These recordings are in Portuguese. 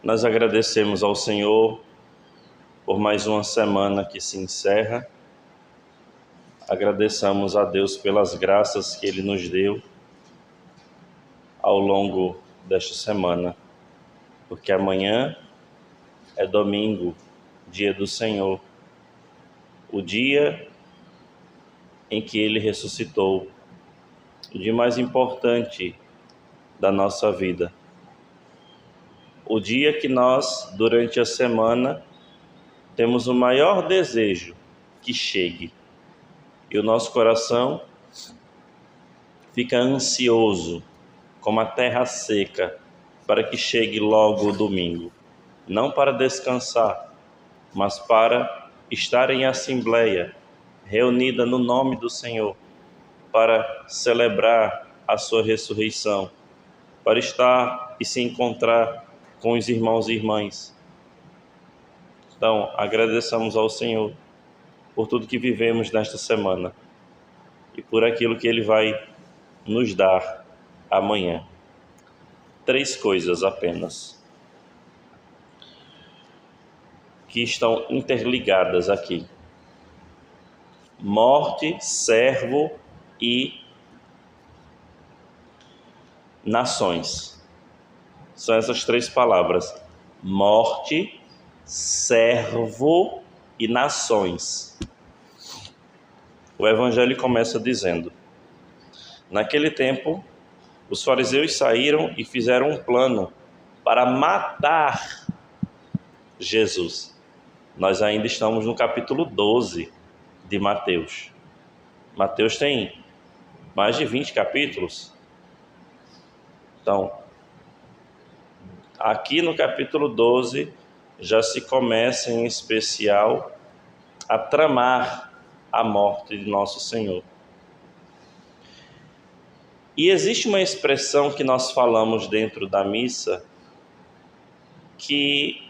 Nós agradecemos ao Senhor por mais uma semana que se encerra. Agradeçamos a Deus pelas graças que Ele nos deu ao longo desta semana, porque amanhã é domingo, dia do Senhor, o dia em que Ele ressuscitou, o dia mais importante da nossa vida. O dia que nós, durante a semana, temos o maior desejo que chegue. E o nosso coração fica ansioso, como a terra seca, para que chegue logo o domingo. Não para descansar, mas para estar em assembleia, reunida no nome do Senhor, para celebrar a sua ressurreição, para estar e se encontrar com os irmãos e irmãs. Então, agradeçamos ao Senhor por tudo que vivemos nesta semana e por aquilo que Ele vai nos dar amanhã. 3 coisas apenas que estão interligadas aqui: morte, servo e nações. São essas 3 palavras: morte, servo e nações. O Evangelho começa dizendo: naquele tempo, os fariseus saíram e fizeram um plano para matar Jesus. Nós ainda estamos no capítulo 12 de Mateus. Mateus tem mais de 20 capítulos. Então, aqui no capítulo 12, já se começa em especial a tramar a morte de nosso Senhor. E existe uma expressão que nós falamos dentro da missa que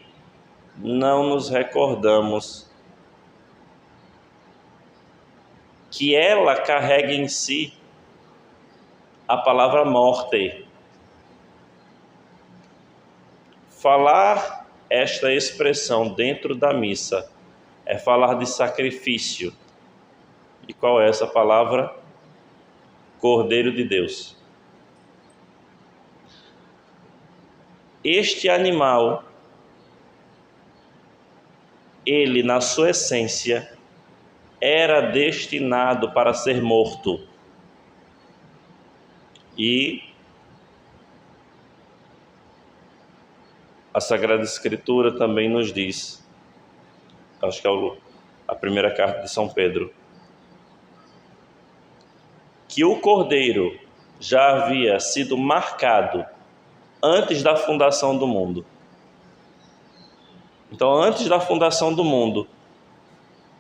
não nos recordamos, que ela carrega em si a palavra morte. Falar esta expressão dentro da missa é falar de sacrifício. E qual é essa palavra? Cordeiro de Deus. Este animal, ele na sua essência era destinado para ser morto. E a Sagrada Escritura também nos diz, acho que é a primeira carta de São Pedro, que o Cordeiro já havia sido marcado antes da fundação do mundo. Então, antes da fundação do mundo,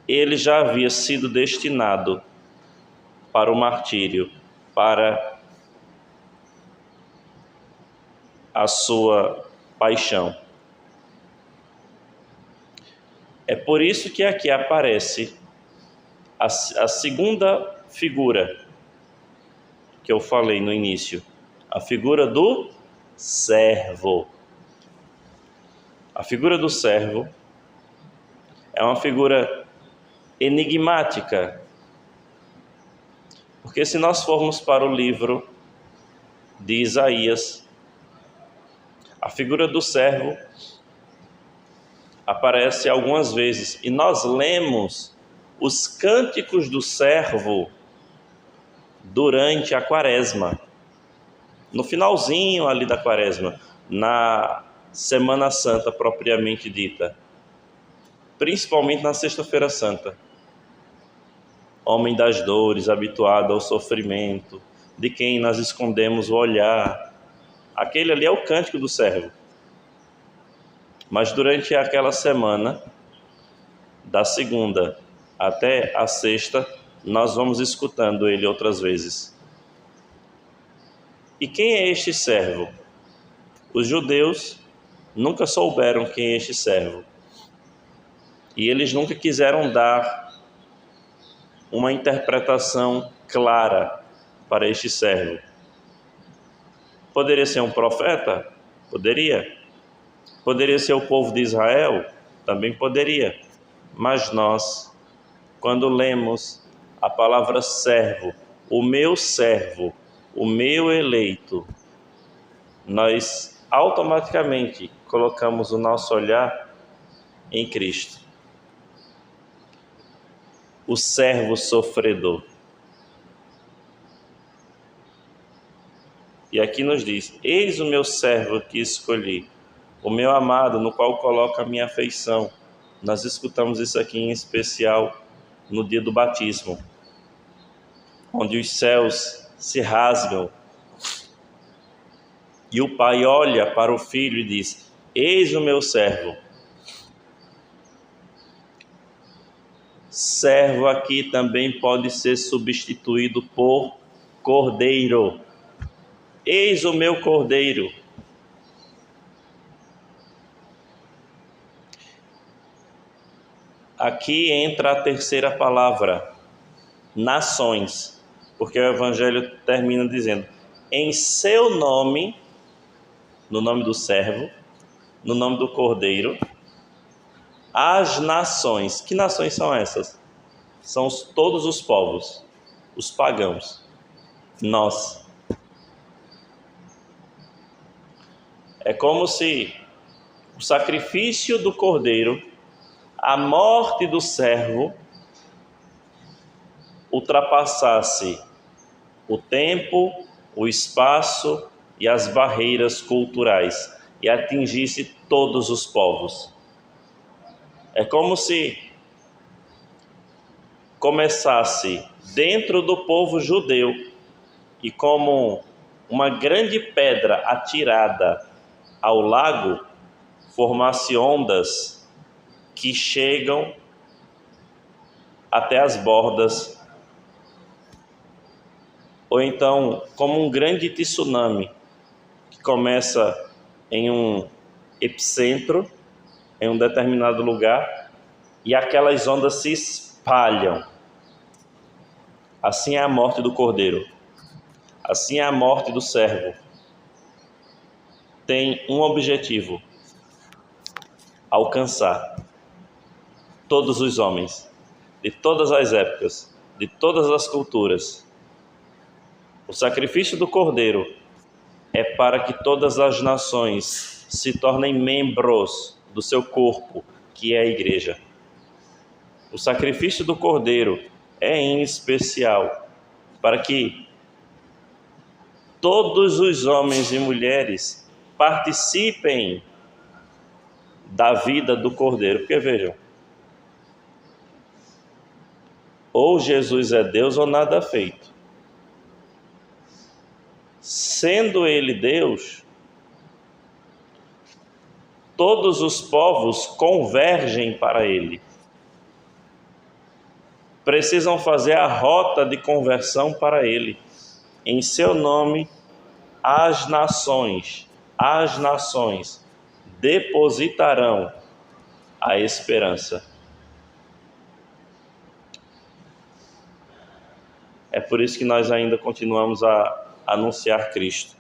ele já havia sido destinado para o martírio, para a sua paixão. É por isso que aqui aparece a segunda figura que eu falei no início, a figura do servo. A figura do servo é uma figura enigmática, porque se nós formos para o livro de Isaías, a figura do servo aparece algumas vezes, e nós lemos os cânticos do servo durante a quaresma, no finalzinho ali da quaresma, na Semana Santa propriamente dita, principalmente na Sexta-feira Santa. Homem das dores, habituado ao sofrimento, de quem nós escondemos o olhar. Aquele ali é o cântico do servo. Mas durante aquela semana, da segunda até a sexta, nós vamos escutando ele outras vezes. E quem é este servo? Os judeus nunca souberam quem é este servo. E eles nunca quiseram dar uma interpretação clara para este servo. Poderia ser um profeta? Poderia. Poderia ser o povo de Israel? Também poderia. Mas nós, quando lemos a palavra servo, o meu eleito, nós automaticamente colocamos o nosso olhar em Cristo. O servo sofredor. E aqui nos diz: eis o meu servo que escolhi, o meu amado, no qual coloco a minha afeição. Nós escutamos isso aqui em especial no dia do batismo, onde os céus se rasgam e o pai olha para o filho e diz: eis o meu servo. Servo aqui também pode ser substituído por cordeiro. Eis o meu cordeiro. Aqui entra a terceira palavra, nações, porque o Evangelho termina dizendo: em seu nome, no nome do servo, no nome do cordeiro, as nações. Que nações são essas? São todos os povos, os pagãos, nós. É como se o sacrifício do cordeiro, a morte do servo, ultrapassasse o tempo, o espaço e as barreiras culturais e atingisse todos os povos. É como se começasse dentro do povo judeu e, como uma grande pedra atirada ao lago, formasse ondas que chegam até as bordas, ou então como um grande tsunami que começa em um epicentro, em um determinado lugar, e aquelas ondas se espalham. Assim é a morte do cordeiro, assim é a morte do servo. Tem um objetivo: alcançar todos os homens, de todas as épocas, de todas as culturas. O sacrifício do cordeiro é para que todas as nações se tornem membros do seu corpo, que é a igreja. O sacrifício do cordeiro é em especial para que todos os homens e mulheres participem da vida do cordeiro. Porque vejam, ou Jesus é Deus ou nada feito. Sendo ele Deus, todos os povos convergem para ele. Precisam fazer a rota de conversão para ele. Em seu nome, as nações depositarão a esperança. É por isso que nós ainda continuamos a anunciar Cristo,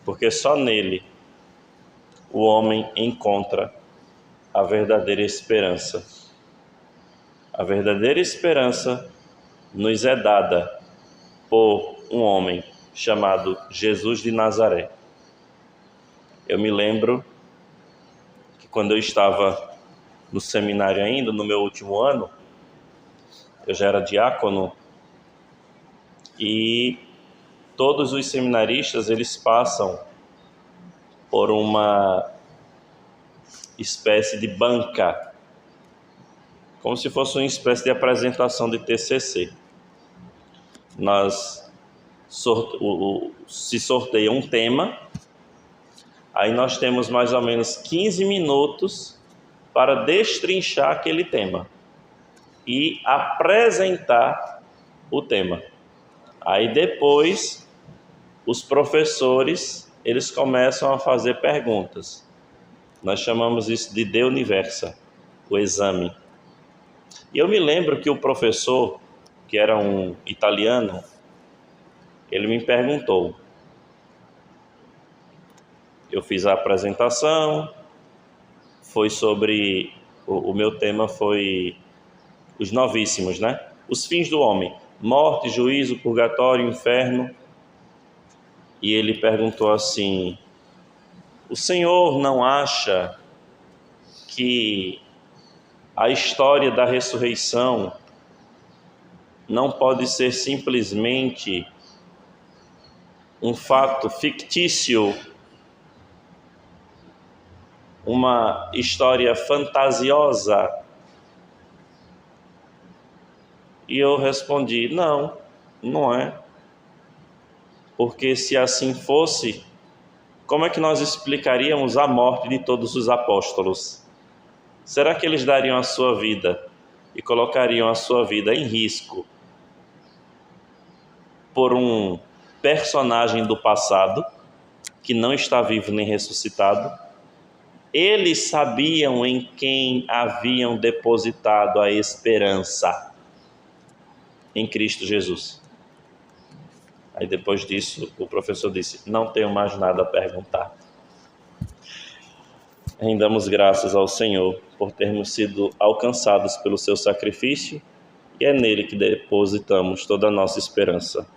porque só nele o homem encontra a verdadeira esperança. A verdadeira esperança nos é dada por um homem chamado Jesus de Nazaré. Eu me lembro que quando eu estava no seminário ainda, no meu último ano, eu já era diácono, e todos os seminaristas, eles passam por uma espécie de banca, como se fosse uma espécie de apresentação de TCC. Se sorteia um tema, aí nós temos mais ou menos 15 minutos para destrinchar aquele tema e apresentar o tema. Aí depois, os professores, eles começam a fazer perguntas. Nós chamamos isso de De Universa, o exame. E eu me lembro que o professor, que era um italiano, ele me perguntou. Eu fiz a apresentação, foi sobre... O meu tema foi os novíssimos, né? Os fins do homem. Morte, juízo, purgatório, inferno. E ele perguntou assim: o Senhor não acha que a história da ressurreição não pode ser simplesmente um fato fictício, uma história fantasiosa? E eu respondi: não, não é. Porque se assim fosse, como é que nós explicaríamos a morte de todos os apóstolos? Será que eles dariam a sua vida e colocariam a sua vida em risco por um personagem do passado que não está vivo nem ressuscitado? Eles sabiam em quem haviam depositado a esperança, em Cristo Jesus. Aí depois disso o professor disse: não tenho mais nada a perguntar. Rendamos graças ao Senhor por termos sido alcançados pelo seu sacrifício, e é nele que depositamos toda a nossa esperança.